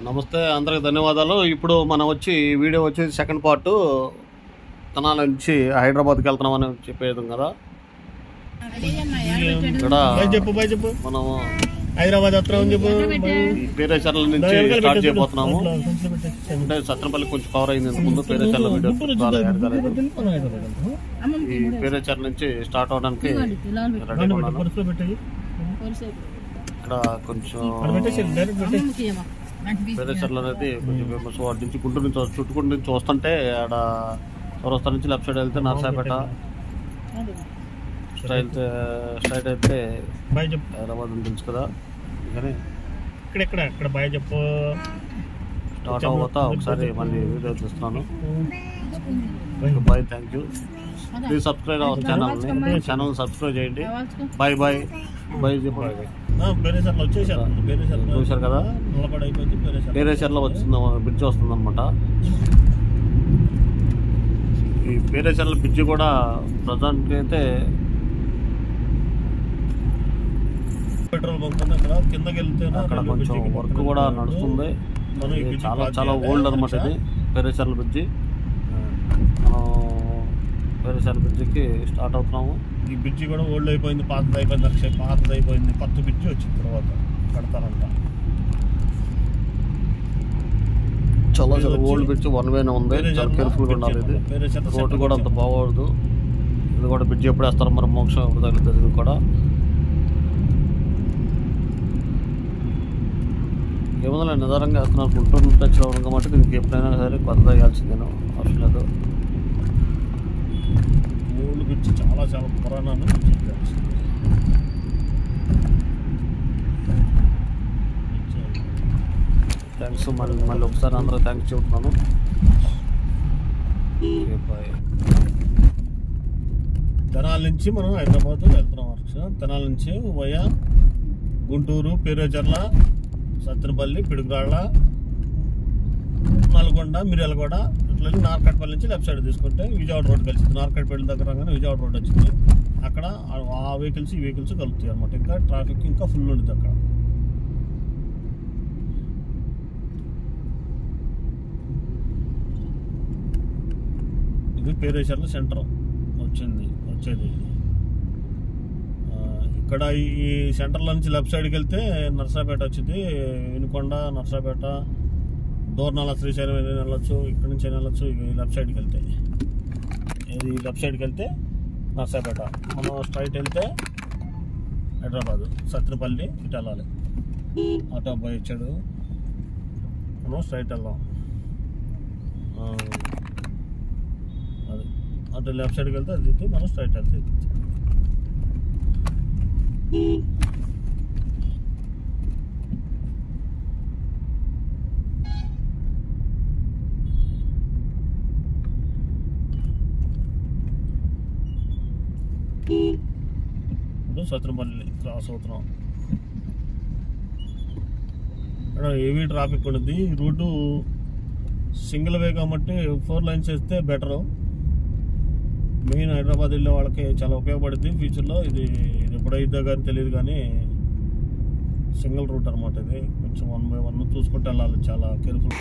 నమస్తే అందరికి ధన్యవాదాలు. ఇప్పుడు మనం వీడియో వచ్చేసి సెకండ్ పార్ట్ తెనాలి నుంచి హైదరాబాద్కి వెళ్తున్నామని చెప్పేది కదా. ఇక్కడ మనం హైదరాబాద్ పేరేచర్ల నుంచి స్టార్ట్ చేయబోతున్నాము. అంటే సత్రపల్లి కొంచెం కవర్ అయింది ముందు, పేరేచర్ల వీడియో ఈ పేరేచర్ల నుంచి స్టార్ట్ అవడానికి రెడీ ఉన్నాను. ఇక్కడ కొంచెం పేరేచర్ల అనేది కొంచెం ఫేమస్. వాటి నుంచి గుంటూరు నుంచి చుట్టుకుంటూ నుంచి వస్తుంటే ఆడ చౌరస్తా నుంచి లెఫ్ట్ సైడ్ వెళ్తే నర్సాపేట, స్ట్రైట్ అయితే హైదరాబాద్ ఉంటుంది కదా. కానీ ఇక్కడ బాయ్ చెప్పు స్టార్ట్ అవ్వతా ఒకసారి మళ్ళీ వీడియో చూస్తున్నాను. Bye, thank you. Please subscribe our channel subscribe చేయండి. బాయ్ బాయ్ బాయ్ చెప్పండి. చూశారు కదా, పేరేచర్ల బ్రిడ్జ్ వస్తుంది అనమాట. ఈ పేరేచర్ల బ్రిడ్జ్ కూడా ప్రజెంట్ అయితే పెట్రోల్ బంక్ కిందకి వెళ్తే అక్కడ కొంచెం వర్క్ కూడా నడుస్తుంది. చాలా చాలా ఓల్డ్ అనమాట ఇది పేరేచర్ల బ్రిడ్జి. మనం పేరేచర్ల బ్రిడ్జికి స్టార్ట్ అవుతున్నాము. ఈ బ్రిడ్జి కూడా ఓల్డ్ అయిపోయింది, పాతది అయిపోయింది. కొత్త బ్రిడ్జి వచ్చిన తర్వాత కడతారంట. చాలా చాలా ఓల్డ్ బ్రిడ్జ్, వన్ వేనే ఉంది. చాలా కేర్ఫుల్గా ఉండాలి. ఇది రోడ్డు కూడా అంత బాగోదు. ఇది కూడా బ్రిడ్జి ఎప్పుడు వేస్తారు మరి, మోక్షం ఎప్పుడు తగ్గుతుంది. ఇది కూడా ఏమన్నా నిదానంగా వేస్తున్నారు. గుంటూరు టచ్ అవ్వడం కాబట్టి దీనికి ఎప్పుడైనా సరే కొత్త వేయాల్సిందేనో అవసరం లేదు. ఓల్డ్ బ్రిడ్జ్ చాలా చాలా పురాణాన్ని థ్యాంక్స్. మళ్ళీ ఒకసారి అందరూ థ్యాంక్స్ చెబుతున్నాను. తెనాలి నుంచి మనం హైదరాబాద్ వెళ్తున్నాం. తెనాలి నుంచి వయా గుంటూరు, పేరేచర్ల, సత్తెనపల్లి, పిడుగురాళ్ళ, నల్గొండ, మిర్యాలగూడ ఇట్లా నార్కట్పల్లి నుంచి లెఫ్ట్ సైడ్ తీసుకుంటే విజయవాడ రోడ్ కలిసింది. నార్కట్పల్లి దగ్గర రాగానే విజయవాడ రోడ్ వచ్చింది. అక్కడ ఆ వెహికల్స్ ఈ వెహికల్స్ కలుపుతాయి అనమాట. ఇంకా ట్రాఫిక్ ఇంకా ఫుల్ ఉంటుంది అక్కడ. ఇది పేరేచర్ల సెంటర్ వచ్చేది. ఇక్కడ ఈ సెంటర్లో నుంచి లెఫ్ట్ సైడ్కి వెళ్తే నర్సాపేట వచ్చింది. వినుకొండ, నర్సాపేట, దూర్నాల, శ్రీశైలం వెళ్ళొచ్చు. ఇక్కడ నుంచి వెళ్ళొచ్చు. లెఫ్ట్ సైడ్కి వెళ్తే ఇది లెఫ్ట్ సైడ్కి వెళ్తే నర్సాపేట. మనం స్ట్రైట్ వెళ్తే హైదరాబాద్, సత్తెనపల్లి ఇటు వెళ్ళాలి. ఆటో అబ్బాయి వచ్చాడు. మనం స్ట్రైట్ వెళ్దాం. అది అటు లెఫ్ట్ సైడ్కి వెళ్తే అది మనం స్ట్రైట్ వెళ్తే సత్రపల్లి క్రాస్ అవుతున్నాం. ఇక్కడ హెవీ ట్రాఫిక్ ఉంటుంది. ఈ రోడ్డు సింగిల్ వే కాబట్టి 4 లైన్స్ వేస్తే బెటరు. మెయిన్ హైదరాబాద్ వెళ్ళే వాళ్ళకి చాలా ఉపయోగపడుతుంది ఫ్యూచర్లో. ఇది ఎప్పుడైద్దో కానీ తెలియదు, కానీ సింగిల్ రూట్ అనమాట. ఇది కొంచెం 1 by 1 చూసుకుంటూ వెళ్ళాలి, చాలా కేర్ఫుల్.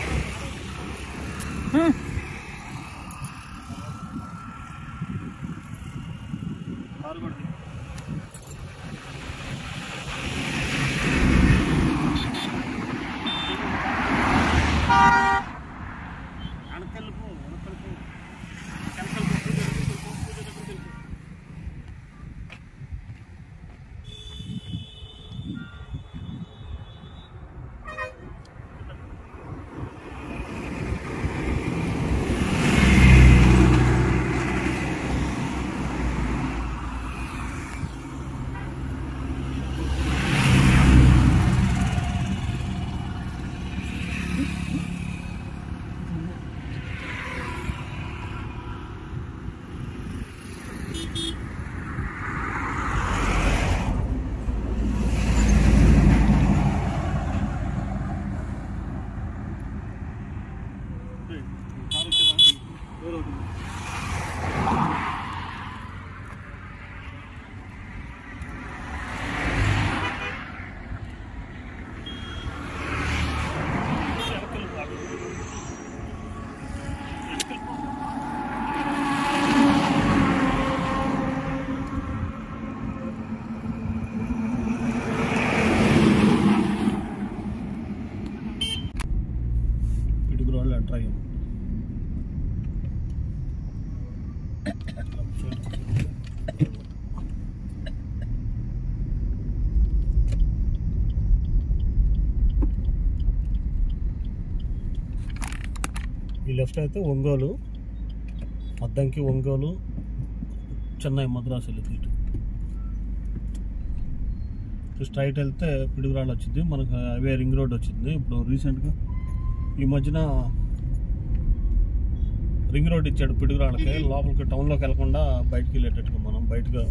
ఎంటర్ అయ్యాము. ఈ లెఫ్ట్ అయితే ఒంగోలు, అద్దంకి ఒంగోలు, చెన్నై మద్రాసు వెళ్ళేది. ఇటు స్ట్రైట్ వెళ్తే పిడుగురాళ్ళు వచ్చింది మనకు. అవే రింగ్ రోడ్ వచ్చింది. ఇప్పుడు రీసెంట్గా ఈ మధ్యన రింగ్ రోడ్ ఇచ్చాడు పిడుగురాళ్ళకి. లోపలికి టౌన్లోకి వెళ్ళకుండా బయటికి వెళ్ళేటట్టుగా మనం బయటగా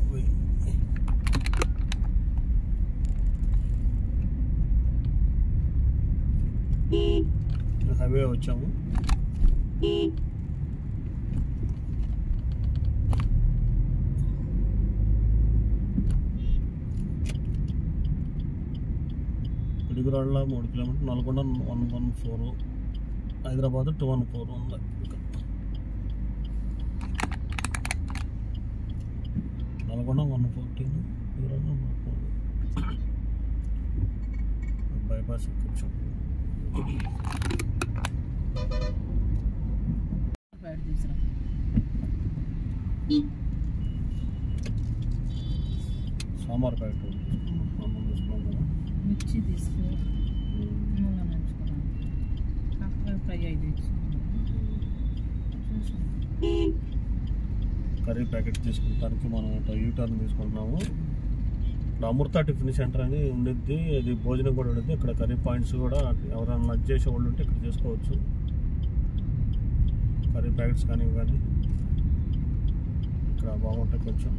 హైవే వచ్చాము. పిడుగురాళ్ళ 3 కిలోమీటర్లు, నల్గొండ 114, హైదరాబాద్ 214 ఉంది. నల్గొండ 114, పిడుగురాళ్ళ 114. బైపాస్ ఎక్కొచ్చాం. సాంబార్ ప్యాకెట్ తీసుకున్నాం కదా. మిర్చి తీసుకో, నూనె నంచుకున్నాను, కాకర ఫ్రై 5 కర్రీ ప్యాకెట్ తీసుకుంటానికి మనం యూటర్న్ తీసుకుంటున్నాము. ఇప్పుడు అమృత టిఫిన్ సెంటర్ అని ఉండిద్ది, అది భోజనం కూడా ఉండేది. ఇక్కడ కర్రీ పాయింట్స్ కూడా ఎవరైనా లంచ్ చేసే వాళ్ళు ఉంటే ఇక్కడ చేసుకోవచ్చు. కర్రీ ప్యాకెట్స్ కానీ ఇక్కడ బాగుంటాయి కొంచెం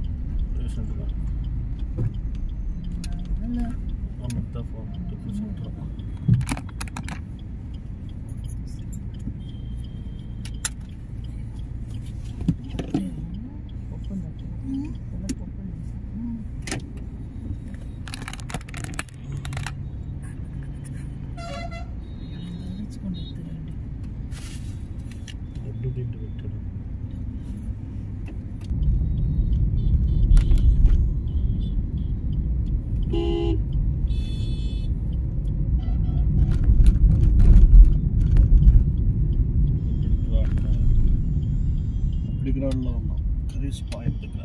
రీసెంట్గా. అమృత టిఫిన్ సెంటర్. తింటూ పెట్టాడు. పిడుగురాళ్ళలో ఉన్నాం, కర్రీస్ పాయింట్ దగ్గర.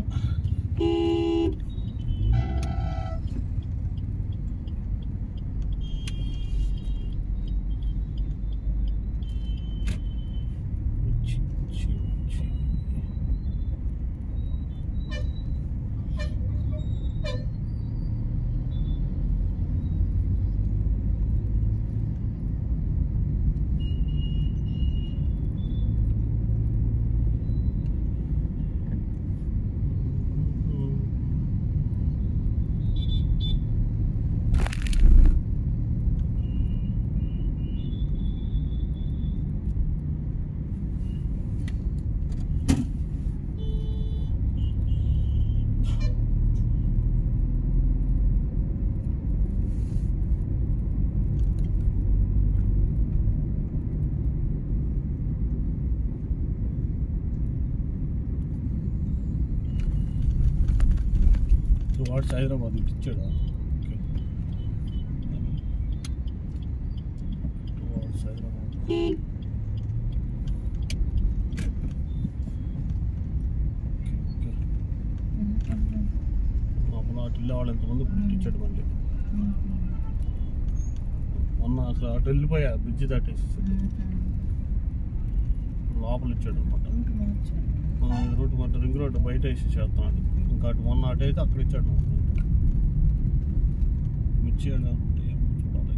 వాట్స్ హైదరాబాద్ ఇటు ఇచ్చాడా? వాట్స్ హైదరాబాద్. అటు వెళ్ళే వాళ్ళు ఎంతమంది ఇచ్చాడు మళ్ళీ. మొన్న అసలు అటు వెళ్ళిపోయా బ్రిడ్జి దాటేసి లోపల ఇచ్చాడు అనమాట. రూట్ మొత్తం రింగ్ రోడ్ బయట వేసి చేస్తున్నాడు. ఇంకా అటు మొన్న అటు అయితే అక్కడ ఇచ్చాడు. మిర్చి ఎలా ఉంటాయి చూడాలి.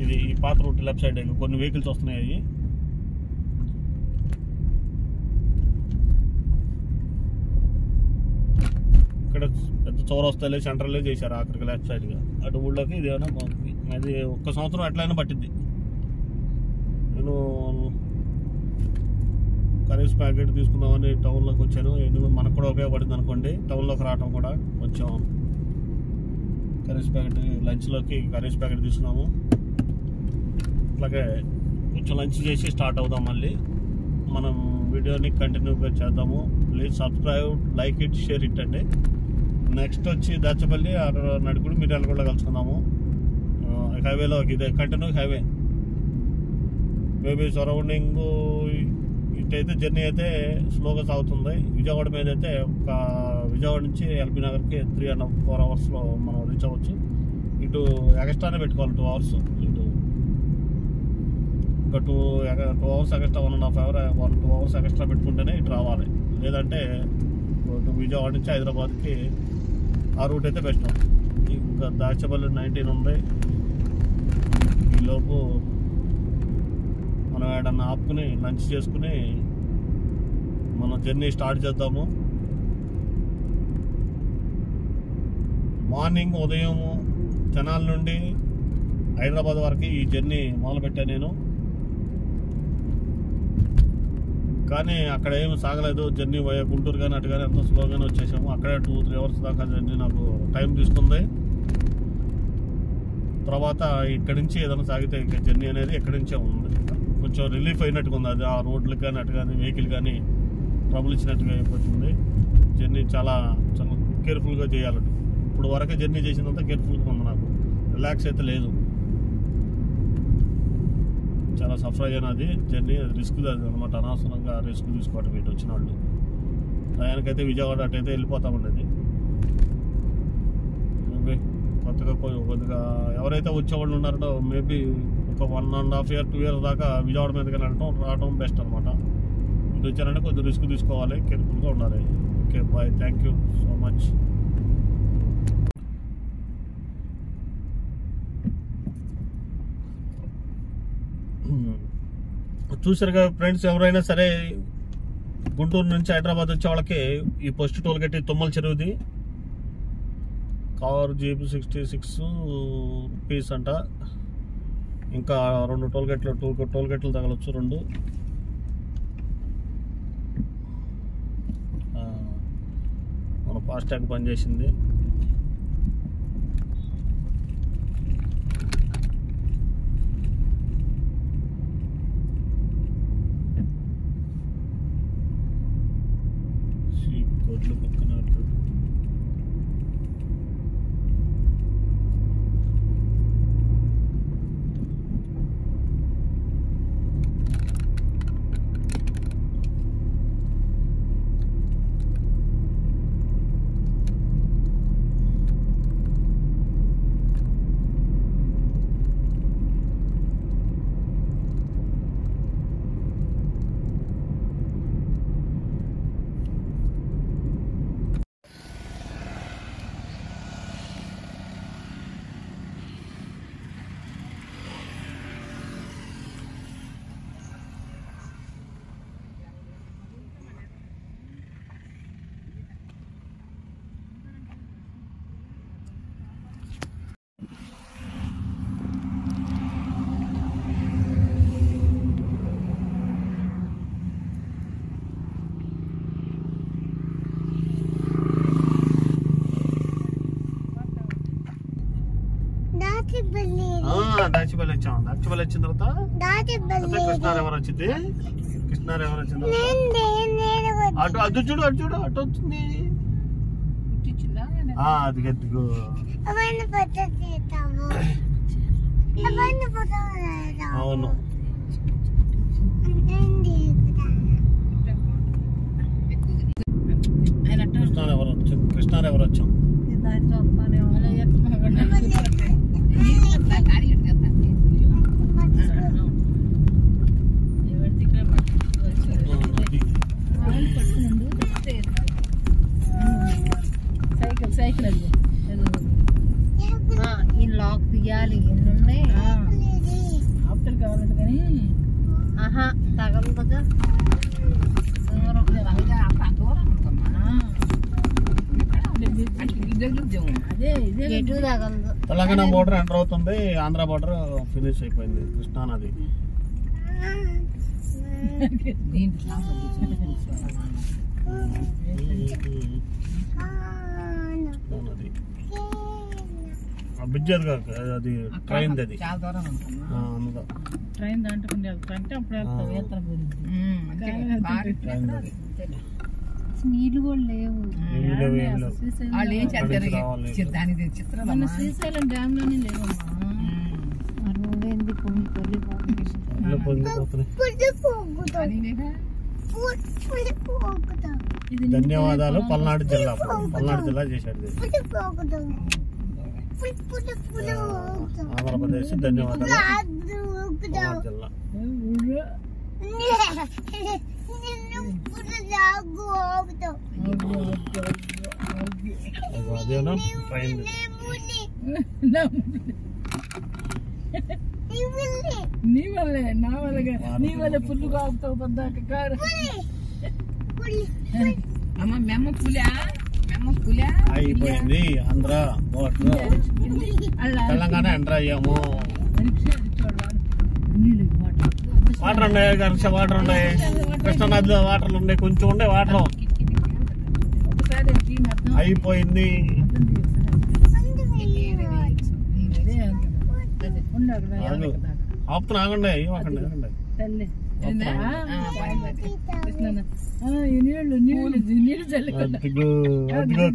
ఇది ఈ పాత రూట్ లెఫ్ట్ సైడ్ కొన్ని వెహికల్స్ వస్తున్నాయి. ఇక్కడ పెద్ద చౌరస్తాలే సెంటర్లే చేశారు ఆఖరికి లెఫ్ట్ సైడ్గా. అటు ఊళ్ళోకి ఇదేమైనా బాగుంది. అది ఒక్క సంవత్సరం ఎట్లయినా పట్టిద్ది. నేను కర్రీస్ ప్యాకెట్ తీసుకుందామని టౌన్లోకి వచ్చాను. మనకు కూడా ఉపయోగపడింది అనుకోండి టౌన్లోకి రావటం కూడా. కొంచెం కర్రీస్ ప్యాకెట్ లంచ్లోకి కర్రీస్ ప్యాకెట్ తీసుకున్నాము. అట్లాగే కొంచెం లంచ్ చేసి స్టార్ట్ అవుదాం. మళ్ళీ మనం వీడియోని కంటిన్యూగా చేద్దాము. Please subscribe, like it, share it అండి. నెక్స్ట్ వచ్చి దాచపల్లి నడుకుడు మిర్యాలగూడ కలుసుకుందాము. హైవేలో ఇదే కంటిన్యూ హైవే. మేబీ సరౌండింగ్ ఇటైతే జర్నీ అయితే స్లోగా సాగుతుంది. విజయవాడ మీద అయితే విజయవాడ నుంచి ఎల్బీ నగర్కి 3.5-4 అవర్స్లో మనం రీచ్ అవ్వచ్చు. ఇటు ఎక్స్ట్రానే పెట్టుకోవాలి 2 అవర్స్. ఇటు ఇంకా 2 hours extra 1.5 hour 2 hours extra పెట్టుకుంటేనే ఇటు రావాలి. లేదంటే విజయవాడ నుంచి హైదరాబాద్కి ఆ రూట్ అయితే బెస్ట్. ఇంకా దాచపల్లి 19 ఉంది. ఈలోపు మనం ఏడన్నా ఆపుకుని లంచ్ చేసుకుని మనం జర్నీ స్టార్ట్ చేద్దాము. మార్నింగ్ ఉదయము తెనాలి నుండి హైదరాబాద్ వరకు ఈ జర్నీ మొదలుపెట్టాను నేను. కానీ అక్కడ ఏమి సాగలేదు జర్నీ. గుంటూరు కానీ అటు కానీ ఎంతో స్లోగానే వచ్చేసాము. అక్కడే 2-3 అవర్స్ దాకా జర్నీ నాకు టైం తీసుకుంది. తర్వాత ఇక్కడి నుంచి ఏదైనా సాగితే ఇంకా జర్నీ అనేది ఎక్కడి నుంచే ఉంది. కొంచెం రిలీఫ్ అయినట్టుగా ఉంది. అది ఆ రోడ్లకు కానీ అటు కానీ వెహికల్ కానీ ట్రబుల్ ఇచ్చినట్టుగా అయిపోతుంది. జర్నీ చాలా చాలా కేర్ఫుల్గా చేయాలట. ఇప్పుడు వరకు జర్నీ చేసినంత కేర్ఫుల్గా ఉంది. నాకు రిలాక్స్ అయితే లేదు. చాలా సఫర్ అయ్యాను. అది జర్నీ రిస్క్ అనమాట. అనవసరంగా రిస్క్ తీసుకోవటం ఇటు వచ్చిన వాళ్ళు. టయానికైతే విజయవాడ అటైతే వెళ్ళిపోతామండి. కొద్దిగా ఎవరైతే వచ్చేవాళ్ళు ఉన్నారో మేబీ ఒక 1.5 year 2 years దాకా విజయవాడ మీదకి రావడం బెస్ట్ అనమాట. ఇది వచ్చారంటే కొద్దిగా రిస్క్ తీసుకోవాలి, కేర్ఫుల్గా ఉండాలి. Okay bye, thank you so much. చూసారుగా ఫ్రెండ్స్, ఎవరైనా సరే గుంటూరు నుంచి హైదరాబాద్ వచ్చే వాళ్ళకి ఈ ఫస్ట్ టోల్ గేట్ తుమ్మల చెరువుది. కార్ జీప్ 66 రూపీస్ అంట. ఇంకా 2 టోల్ గేట్లు తగలొచ్చు 2. మన ఫాస్టాగ్ పనిచేసింది. కోట్లు పక్కన దాచిపల్లి వచ్చాం. దాచిపల్లి వచ్చిన తర్వాత కృష్ణారెవరు వచ్చింది. కృష్ణారెవరు వచ్చింది అటు అటు చూడు అటు చూడు అటు వచ్చింది. అది గట్టిగా అవును. కృష్ణారెవరు వచ్చాం. సైకిల్ ఈ లాక్ తీయాలి. ఎన్ని ఉన్నాయి ఆప్టర్ కావాలంటే కానీ ఆహా తగలదుగా. దూరం దూరం ఎటు తగలదు. తెలంగాణ బోర్డర్ ఎంటర్ అవుతుంది, ఆంధ్ర బోర్డర్ ఫినిష్ అయిపోయింది. కృష్ణా నది బ్రిడ్జ్ అది ట్రైన్ అది ట్రైన్ దాంట్లో నీళ్ళు కూడా లేవు. శ్రీశైలం డ్యామ్ లోనే లేవమ్మా. ధన్యవాదాలు. పల్నాడు జిల్లా చేశాడు. ఆంధ్రప్రదేశ్ ధన్యవాదాలు. జిల్లా అదేనా ట్రైన్ నీ వల్లే నా వల్లగా నీ వల్ల పుల్లుగా ఆపుతావు పొద్దాక కారు. అమ్మ మెమ్మ పులా అయిపోయింది. ఆంధ్ర బోర్డర్ తెలంగాణ ఎంటర్ అయ్యాము. వాటర్ ఉన్నాయి, వాటర్ ఉన్నాయి, కృష్ణానదిలో వాటర్లు ఉన్నాయి, కొంచెం ఉండే వాటర్. అయిపోయింది. ఆపుతున్నా, ఆగండి, ఆగండి.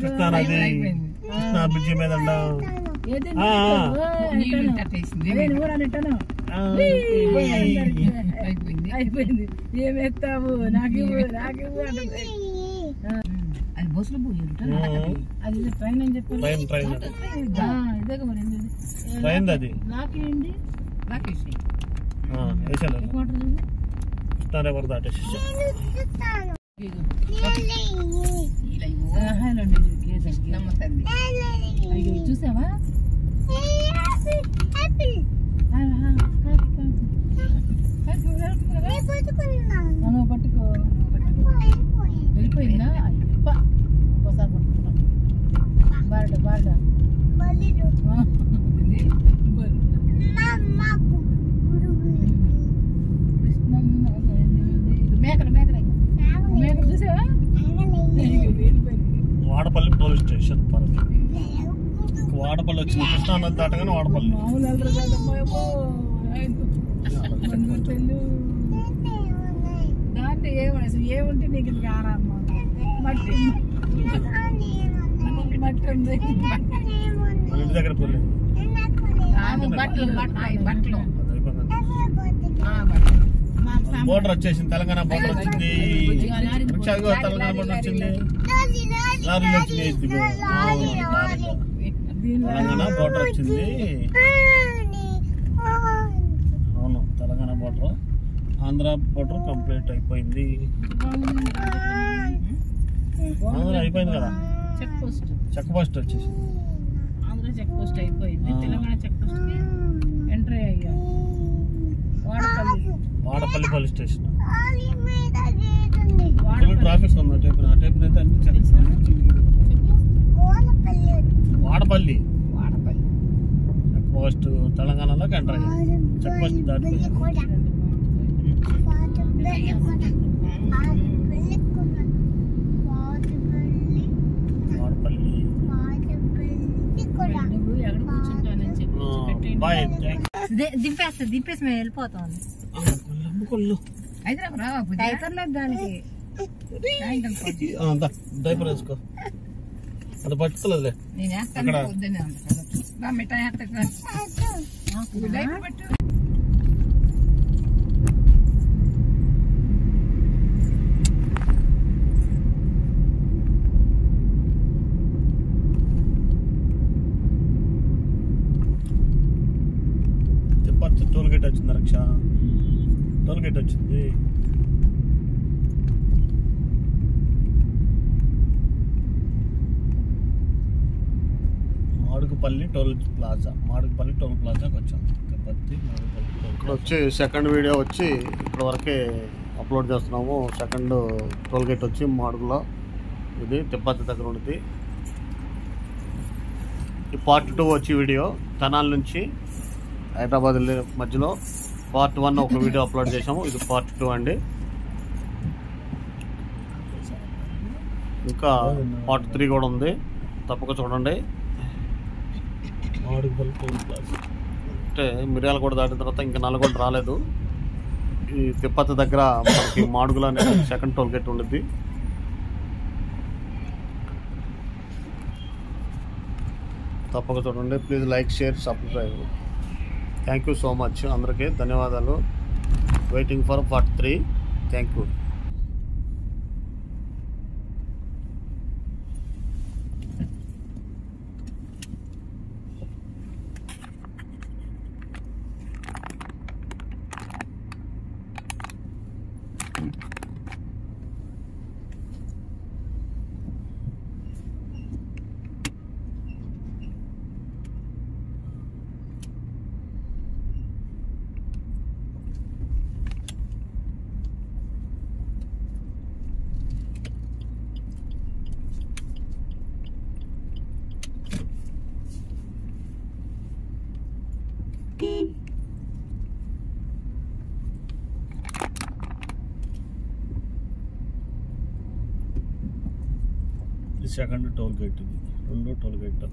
కృష్ణా నది, కృష్ణా బ్రిడ్జి మీద అయిపోయింది. ఏమెత్తావు నాకు అది బస్సులో పోయి అది ట్రైన్ అని చెప్పారు. ట్రైన్ అది నాకేంటి కృష్ణా రివర్ దాటేసి చూసావా? పట్టుకో వెళ్ళిపోయిందా? ఇంకోసారి పట్టుకున్నాం. బారడ మేకలు చూసావా? Vadapalli police station. వాడపల్లి వచ్చింది. కృష్ణా నది దాటగానే వాడపల్లి. దాంట్లో ఏముంటే నీకు ఆరామ్మ మట్టి ఉంది. ఇంటి దగ్గర పోలే బోర్డర్ వచ్చేసింది. తెలంగాణ బోర్డర్ వచ్చింది. తెలంగాణ బోర్డర్ వచ్చింది. లారీలు వచ్చింది. తెలంగాణ బోర్డర్ వచ్చింది. అవును, Telangana border. Andhra border complete అయిపోయింది. ఆంధ్ర అయిపోయింది కదా. చెక్ పోస్ట్ వచ్చేసింది. ఆంధ్ర చెక్ పోస్ట్ అయిపోయింది. తెలంగాణ చెక్ పోస్ట్ కి ఎంట్రీ అయ్యాం. Vadapalli police station. ట్రాఫిక్ ఉంది. ఆ టైప్ అయితే అన్ని వాడపల్లి చెక్ పోస్ట్ తెలంగాణలోకి ఎంటర్ అయ్యాం. చెక్ పోస్ట్ దాటిపోయి దింపేసి మేము వెళ్ళిపోతాం. డైపర్ వేసుకో. అది పట్టుకోలేదులే. టోల్ గేట్ వచ్చింది. రక్ష టోల్ గేట్ వచ్చింది. మాడుగుపల్లి టోల్ ప్లాజాకి వచ్చాం. ఇక్కడ వచ్చి సెకండ్ వీడియో వచ్చి ఇక్కడ వరకే అప్లోడ్ చేస్తున్నాము. సెకండ్ టోల్ గేట్ వచ్చి మాడుగులో. ఇది తిప్పతి దగ్గర ఉన్నది. ఈ పార్ట్ 2 వచ్చి వీడియో తెనాలి నుంచి హైదరాబాద్ వెళ్ళే మధ్యలో పార్ట్ 1 ఒక వీడియో అప్లోడ్ చేసాము. ఇది పార్ట్ 2 అండి. ఇంకా పార్ట్ 3 కూడా ఉంది, తప్పక చూడండి. అంటే మిర్యాల కూడా దాటిన తర్వాత ఇంకా నల్గొండ రాలేదు. ఈ తిప్పతి దగ్గర మనకి మాడుగుల అనేది సెకండ్ టోల్ గేట్ ఉండిద్ది. తప్పక చూడండి. Please like, share, subscribe. Thank you so much. అందరికీ ధన్యవాదాలు. Waiting for part 3. Thank you. Second toll gate, ఇది రెండో టోల్ గేట్.